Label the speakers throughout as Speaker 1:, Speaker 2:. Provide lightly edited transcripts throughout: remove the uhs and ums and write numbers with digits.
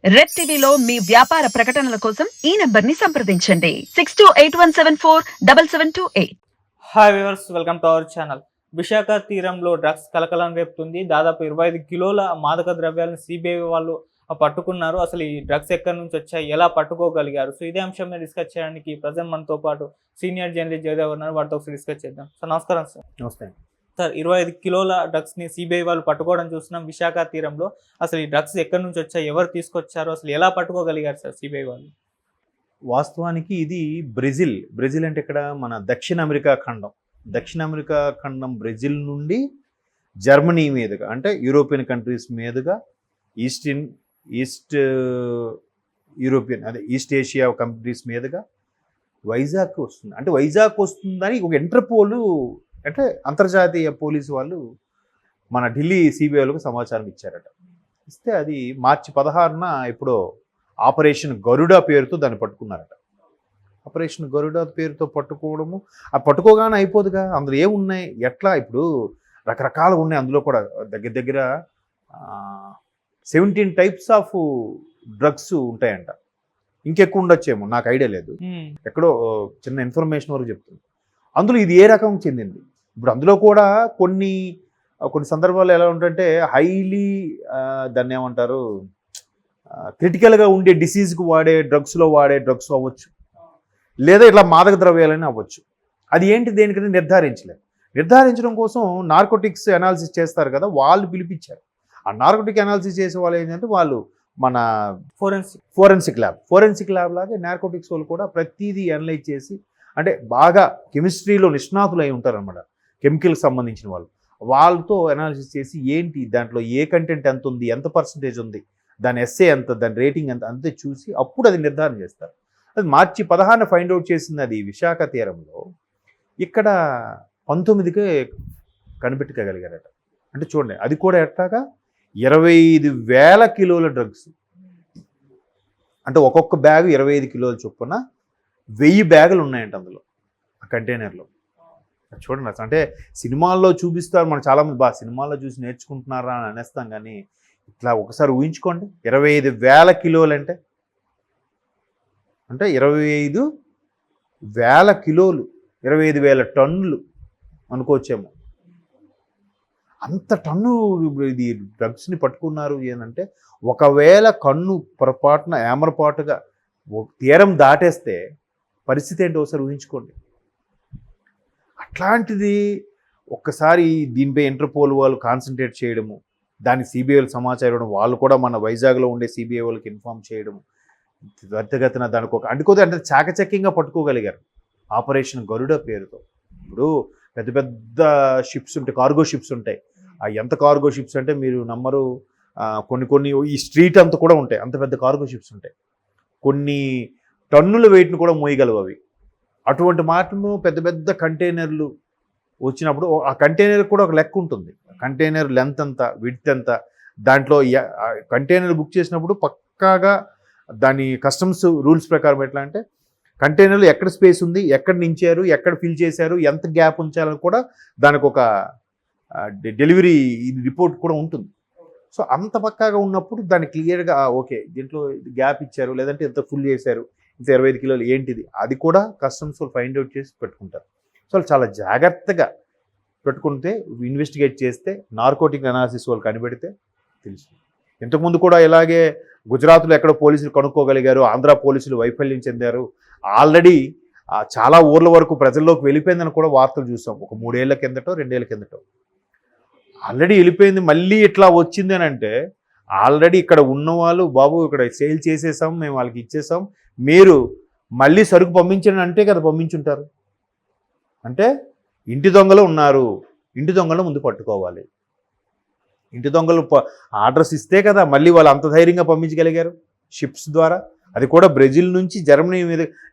Speaker 1: Red టీవీలో మీ వ్యాపార ప్రకటనల కోసం ఈ నెంబర్ ని సంప్రదించండి 6281747728.
Speaker 2: Hi viewers, welcome to our channel. Visakha తీరంలో డ్రగ్స్ కలకలం రేపుతుంది. దాదాపు 25 కిలోల మాదక ద్రవ్యాలను సిబిఐ వాళ్ళు పట్టుకున్నారు. అసలు ఈ డ్రగ్స్ ఎక్కడి నుంచి వచ్చాయి, ఎలా పట్టుకోగలిగారు? సో ఇదే అంశం మీద డిస్కస్ చేయడానికి ప్రజెంట్ మనతో పాటు సీనియర్ జర్నలిస్ట్ జయదేవ్ ఉన్నారు. వాటితో ఒకసారి డిస్కస్ చేద్దాం. సార్ నమస్కారం. సార్
Speaker 3: నమస్తే
Speaker 2: సార్, 25 కిలోల డ్రగ్స్ని సిబిఐ వాళ్ళు పట్టుకోవడం చూస్తున్నాం విశాఖ తీరంలో. అసలు ఈ డ్రగ్స్ ఎక్కడి నుంచి వచ్చాయి, ఎవరు తీసుకొచ్చారు, అసలు ఎలా పట్టుకోగలిగారు సార్ సిబిఐ వాళ్ళు?
Speaker 3: వాస్తవానికి ఇది బ్రెజిల్ అంటే ఇక్కడ మన దక్షిణ అమెరికా ఖండం బ్రెజిల్ నుండి జర్మనీ మీదుగా అంటే యూరోపియన్ కంట్రీస్ మీదుగా ఈస్ట్ యూరోపియన్ అదే ఈస్ట్ ఏషియా కంట్రీస్ మీదుగా వైజాగ్ వస్తుంది. అంటే వైజాగ్ వస్తుందని ఒక ఇంటర్పోల్ అంటే అంతర్జాతీయ పోలీసు వాళ్ళు మన ఢిల్లీ సిబిఐలకు సమాచారం ఇచ్చారట. ఇస్తే అది మార్చి 16న ఎప్పుడో ఆపరేషన్ గరుడ పేరుతో దాన్ని పట్టుకున్నారట. ఆపరేషన్ గరుడ పేరుతో పట్టుకోవడము, ఆ పట్టుకోగానే అయిపోదుగా, అందులో ఏమున్నాయి, ఎట్లా, ఇప్పుడు రకరకాలు ఉన్నాయి. అందులో కూడా దగ్గర 17 టైప్స్ ఆఫ్ డ్రగ్స్ ఉంటాయంట. ఇంకెక్కువ ఉండొచ్చేమో, నాకు ఐడియా లేదు. ఎక్కడో చిన్న ఇన్ఫర్మేషన్ వరకు చెప్తుంది. అందులో ఇది ఏ రకం చెందింది. ఇప్పుడు అందులో కూడా కొన్ని సందర్భాల్లో ఎలా ఉంటుందంటే హైలీ దాన్ని ఏమంటారు, క్రిటికల్గా ఉండే డిసీజ్కి వాడే డ్రగ్స్లో వాడే డ్రగ్స్ అవ్వచ్చు, లేదా ఇట్లా మాదక ద్రవ్యాలని అవ్వచ్చు. అది ఏంటి దేనికైనా నిర్ధారించడం కోసం నార్కోటిక్స్ అనాలిసిస్ చేస్తారు కదా, వాళ్ళు పిలిపించారు. ఆ నార్కోటిక్ అనాలిసిస్ చేసే వాళ్ళు ఏంటంటే వాళ్ళు మన ఫోరెన్సిక్ ల్యాబ్ లాగా నార్కోటిక్స్ వాళ్ళు కూడా ప్రతిదీ అనలైజ్ చేసి, అంటే బాగా కెమిస్ట్రీలో నిష్ణాతులు అయి ఉంటారనమాట, కెమికల్కి సంబంధించిన వాళ్ళతో అనాలిసిస్ చేసి ఏంటి దాంట్లో ఏ కంటెంట్ ఎంత ఉంది, ఎంత పర్సంటేజ్ ఉంది, దాని ఎస్ఏ ఎంత, దాని రేటింగ్ ఎంత, అంతే చూసి అప్పుడు అది నిర్ధారణ చేస్తారు. అది మార్చి 16న ఫైండ్ అవుట్ చేసింది. అది విశాఖ తీరంలో ఇక్కడ 19కే కనిపెట్టుకోగలిగారట. అంటే చూడండి, అది కూడా ఎట్లాగా 25,000 కిలోల డ్రగ్స్. అంటే ఒక్కొక్క బ్యాగ్ 25 కిలోల చొప్పున 1000 బ్యాగులు ఉన్నాయంట అందులో, ఆ కంటైనర్లో. చూడండి, అంటే సినిమాల్లో చూపిస్తారు, మనం చాలామంది బాగా సినిమాల్లో చూసి నేర్చుకుంటున్నారా అని అనేస్తాం, కానీ ఇట్లా ఒకసారి ఊహించుకోండి, 25,000 కిలోలు అంటే 25,000 కిలోలు, 25,000 టన్నులు అనుకోవచ్చేమో. అంత టన్ను ఇది డ్రగ్స్ని పట్టుకున్నారు. ఏంటంటే ఒకవేళ కన్ను పొరపాటున ఏమరపాటుగా తీరం దాటేస్తే పరిస్థితి ఏంటో ఒకసారి ఊహించుకోండి. అట్లాంటిది ఒక్కసారి దీనిపై ఇంటర్పోల్ వాళ్ళు కాన్సన్ట్రేట్ చేయడము, దానికి సిబిఐ సమాచారం ఇవ్వడం, వాళ్ళు కూడా మన వైజాగ్లో ఉండే సిబిఐ వాళ్ళకి ఇన్ఫామ్ చేయడము, త్వరితగతిన దానికి అంటే చాకచక్యంగా పట్టుకోగలిగారు ఆపరేషన్ గరుడ పేరుతో. ఇప్పుడు పెద్ద పెద్ద షిప్స్ ఉంటాయి, కార్గో షిప్స్ ఉంటాయి. ఎంత కార్గో షిప్స్ అంటే మీరు నమ్మరు, కొన్ని ఈ స్ట్రీట్ అంతా కూడా ఉంటాయి, అంత పెద్ద కార్గో షిప్స్ ఉంటాయి. కొన్ని టన్నుల వెయిట్ను కూడా మోయగలవు అవి. అటువంటి మాటను పెద్ద పెద్ద కంటైనర్లు వచ్చినప్పుడు ఆ కంటైనర్ కూడా ఒక లెక్క ఉంటుంది. కంటైనర్ లెంత్ ఎంత, విడ్త్ ఎంత, దాంట్లో కంటైనర్ బుక్ చేసినప్పుడు పక్కాగా దాని కస్టమ్స్ రూల్స్ ప్రకారం ఎట్లా అంటే కంటైనర్లో ఎక్కడ స్పేస్ ఉంది, ఎక్కడ నించారు, ఎక్కడ ఫిల్ చేశారు, ఎంత గ్యాప్ ఉంచాలని కూడా దానికి ఒక డెలివరీ రిపోర్ట్ కూడా ఉంటుంది. సో అంత పక్కాగా ఉన్నప్పుడు దాన్ని క్లియర్గా ఓకే దీంట్లో గ్యాప్ ఇచ్చారు, లేదంటే ఎంత ఫుల్ చేశారు, ఇంత 25 కిలోలు ఏంటిది, అది కూడా కస్టమ్స్ వాళ్ళు ఫైండ్ అవుట్ చేసి పెట్టుకుంటారు. సో వాళ్ళు చాలా జాగ్రత్తగా పెట్టుకుంటే, ఇన్వెస్టిగేట్ చేస్తే, నార్కోటిక్ అనాలిసిస్ వాళ్ళు కనిపెడితే తెలుసు. ఇంతకుముందు కూడా ఇలాగే గుజరాత్లో ఎక్కడో పోలీసులు కనుక్కోగలిగారు, ఆంధ్ర పోలీసులు వైఫల్యం చెందారు. ఆల్రెడీ చాలా ఊర్ల వరకు ప్రజల్లోకి వెళ్ళిపోయిందని కూడా వార్తలు చూసాం. ఒక 3 ఏళ్ల కిందటో 2 ఏళ్ల కిందటో ఆల్రెడీ వెళ్ళిపోయింది. మళ్ళీ ఇట్లా వచ్చింది అని అంటే ఆల్రెడీ ఇక్కడ ఉన్నవాళ్ళు, బాబు ఇక్కడ సేల్ చేసేసాం, మేము వాళ్ళకి ఇచ్చేసాం, మీరు మళ్ళీ సరుకు పంపించండి అంటే కదా పంపించుంటారు. అంటే ఇంటి దొంగలు ఉన్నారు, ఇంటి దొంగలు ముందు పట్టుకోవాలి. ఇంటి దొంగలు ఆర్డర్స్ ఇస్తే కదా మళ్ళీ వాళ్ళు అంత ధైర్యంగా పంపించగలిగారు షిప్స్ ద్వారా. అది కూడా బ్రెజిల్ నుంచి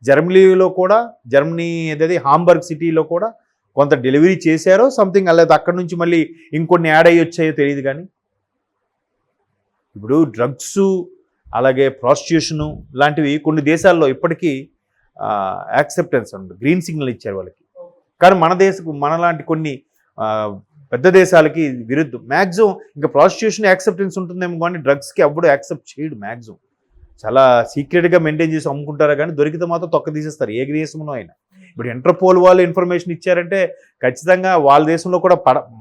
Speaker 3: జర్మనీలో కూడా, జర్మనీ ఏదైతే హాంబర్గ్ సిటీలో కూడా కొంత డెలివరీ చేశారో సంథింగ్, అలాగే అక్కడ నుంచి మళ్ళీ ఇంకొన్ని యాడ్ అయ్యి వచ్చాయో తెలియదు. కానీ ఇప్పుడు డ్రగ్స్ అలాగే ప్రాస్టిట్యూషను లాంటివి కొన్ని దేశాల్లో ఇప్పటికీ యాక్సెప్టెన్స్ ఉంది, గ్రీన్ సిగ్నల్ ఇచ్చారు వాళ్ళకి. కానీ మనలాంటి కొన్ని పెద్ద దేశాలకి విరుద్ధం. మ్యాక్సిమం ఇంకా ప్రాస్టిట్యూషన్ యాక్సెప్టెన్స్ ఉంటుందేమో కానీ డ్రగ్స్కి అప్పుడు యాక్సెప్ట్ చేయడు మ్యాక్సిమం. చాలా సీక్రెట్గా మెయింటైన్ చేసి అమ్ముకుంటారా కానీ దొరికితే మాత్రం తొక్క తీసేస్తారు ఏ దేశంలో అయినా. ఇప్పుడు ఇంటర్పోల్ వాళ్ళు ఇన్ఫర్మేషన్ ఇచ్చారంటే ఖచ్చితంగా వాళ్ళ దేశంలో కూడా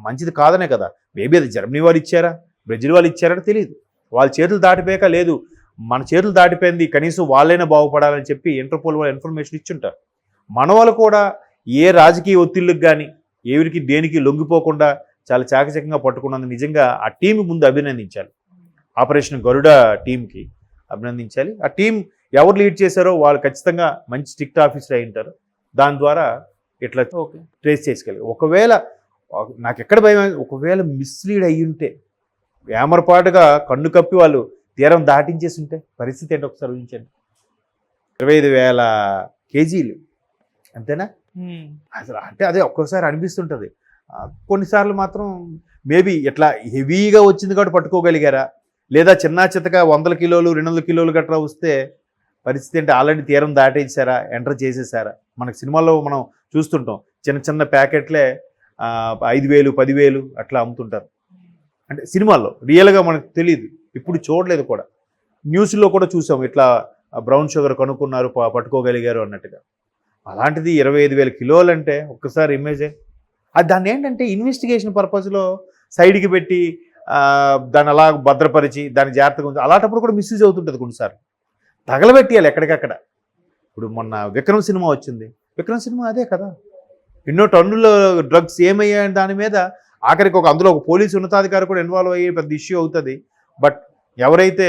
Speaker 3: మంచిది కాదనే కదా. మేబీ అది జర్మనీ వాళ్ళు ఇచ్చారా, బ్రెజిల్ వాళ్ళు ఇచ్చారని తెలియదు. వాళ్ళ చేతులు దాటిపోయాక లేదు మన చేతులు దాటిపోయింది, కనీసం వాళ్ళైనా బాగుపడాలని చెప్పి ఇంటర్పోల్ వాళ్ళు ఇన్ఫర్మేషన్ ఇచ్చుంటారు. మన వాళ్ళు కూడా ఏ రాజకీయ ఒత్తిళ్ళకి కానీ ఎవరికి దేనికి లొంగిపోకుండా చాలా చాకచక్యంగా పట్టుకున్నందుకు నిజంగా ఆ టీం ముందు అభినందించాలి. ఆపరేషన్ గరుడ టీంకి అభినందించాలి. ఆ టీం ఎవరు లీడ్ చేశారో వాళ్ళు ఖచ్చితంగా మంచి స్ట్రిక్ట్ ఆఫీసర్ అయి ఉంటారు. దాని ద్వారా ఇట్లా ట్రేస్ చేసుకోగలిగారు. ఒకవేళ నాకు ఎక్కడ భయం, ఒకవేళ మిస్లీడ్ అయ్యి ఉంటే ఏమరపాటుగా కన్ను కప్పి వాళ్ళు తీరం దాటించేసి ఉంటే పరిస్థితి ఏంటో ఒకసారి ఊహించండి. 25,000 కేజీలు అంతేనా? అసలు అంటే అదే ఒక్కోసారి అనిపిస్తుంటుంది. కొన్నిసార్లు మాత్రం మేబీ ఇట్లా హెవీగా వచ్చింది కాబట్టి పట్టుకోగలిగారా, లేదా చిన్న చిత్తగా 100 కిలోలు 200 కిలోలు గట్రా వస్తే పరిస్థితి అంటే ఆల్రెడీ తీరం దాటేసారా, ఎంటర్ చేసేసారా? మనకు సినిమాల్లో మనం చూస్తుంటాం చిన్న చిన్న ప్యాకెట్లే 5,000 10,000 అట్లా అమ్ముతుంటారు. అంటే సినిమాల్లో రియల్గా మనకు తెలియదు, ఇప్పుడు చూడలేదు కూడా. న్యూస్లో కూడా చూసాం ఇట్లా బ్రౌన్ షుగర్ కనుక్కున్నారు పట్టుకోగలిగారు అన్నట్టుగా. అలాంటిది 25,000 కిలోలు అంటే ఒక్కసారి ఇమేజే. అది దాన్ని ఏంటంటే ఇన్వెస్టిగేషన్ పర్పస్లో సైడ్కి పెట్టి దాన్ని అలా భద్రపరిచి దాన్ని జాగ్రత్తగా ఉంచి అలాంటప్పుడు కూడా మిస్యూజ్ అవుతుంటుంది కొన్నిసార్లు. తగలబెట్టియాలి ఎక్కడికక్కడ. ఇప్పుడు మొన్న విక్రమ్ సినిమా వచ్చింది, విక్రమ్ సినిమా అదే కదా, ఎన్నో టన్నుల డ్రగ్స్ ఏమయ్యాయని దాని మీద ఆఖరికి అందులో ఒక పోలీసు ఉన్నతాధికారి కూడా ఇన్వాల్వ్ అయ్యి పెద్ద ఇష్యూ అవుతుంది. బట్ ఎవరైతే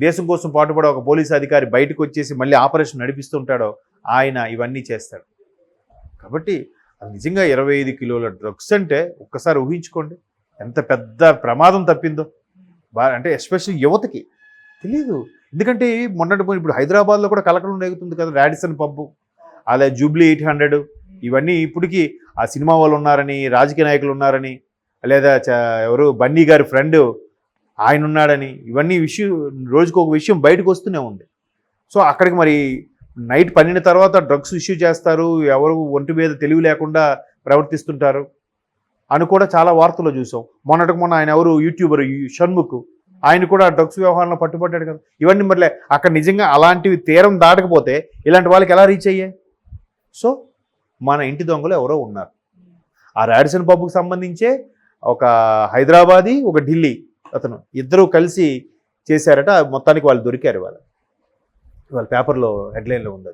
Speaker 3: దేశం కోసం పాటుపడే ఒక పోలీసు అధికారి బయటకు వచ్చేసి మళ్ళీ ఆపరేషన్ నడిపిస్తుంటాడో ఆయన ఇవన్నీ చేస్తాడు. కాబట్టి అది నిజంగా 25 కిలోల డ్రగ్స్ అంటే ఒక్కసారి ఊహించుకోండి ఎంత పెద్ద ప్రమాదం తప్పిందో. అంటే ఎస్పెషల్లీ యువతకి తెలియదు. ఎందుకంటే మొన్నటి ఇప్పుడు హైదరాబాద్లో కూడా కలకలం రేగుతుంది కదా, రాడిసన్ పబ్బు, అలా జూబ్లీ 800 ఇవన్నీ ఇప్పటికీ ఆ సినిమా వాళ్ళు ఉన్నారని, రాజకీయ నాయకులు ఉన్నారని, లేదా ఎవరు బన్నీ గారి ఫ్రెండ్ ఆయన ఉన్నాడని, ఇవన్నీ విషయం రోజుకు ఒక విషయం బయటకు వస్తూనే ఉంది. సో అక్కడికి మరి నైట్ 12 తర్వాత డ్రగ్స్ ఇష్యూ చేస్తారు, ఎవరు ఒంటి మీద తెలివి లేకుండా ప్రవర్తిస్తుంటారు అని కూడా చాలా వార్తల్లో చూసాం. మొన్నటికి మొన్న ఆయన ఎవరు యూట్యూబర్ షణ్ముఖ్, ఆయన కూడా డ్రగ్స్ వ్యవహారంలో పట్టుబడ్డాడు కదా. ఇవన్నీ మరి అక్కడ నిజంగా అలాంటివి తీరం దాటకపోతే ఇలాంటి వాళ్ళకి ఎలా రీచ్ అయ్యాయి? సో మన ఇంటి దొంగలు ఎవరో ఉన్నారు. ఆ రాడిసన్ పబ్కి సంబంధించే ఒక హైదరాబాదీ ఒక ఢిల్లీ అతను ఇద్దరూ కలిసి చేశారట. మొత్తానికి వాళ్ళు దొరికారు. వాళ్ళ పేపర్లో హెడ్లైన్లో ఉంది.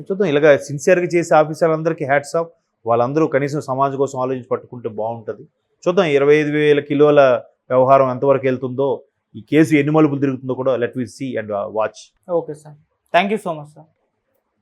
Speaker 3: చూద్దాం, ఇలాగ సిన్సియర్గా చేసే ఆఫీసర్లందరికీ హ్యాట్స్ ఆఫ్. వాళ్ళందరూ కనీసం సమాజం కోసం ఆలోచించి పట్టుకుంటే బాగుంటుంది. చూద్దాం 25,000 కిలోల వ్యవహారం ఎంతవరకు వెళ్తుందో, ఈ కేసు ఎన్ని మలుపులు తిరుగుతుందో కూడా let we see and watch.
Speaker 2: Okay sir, thank you so much sir.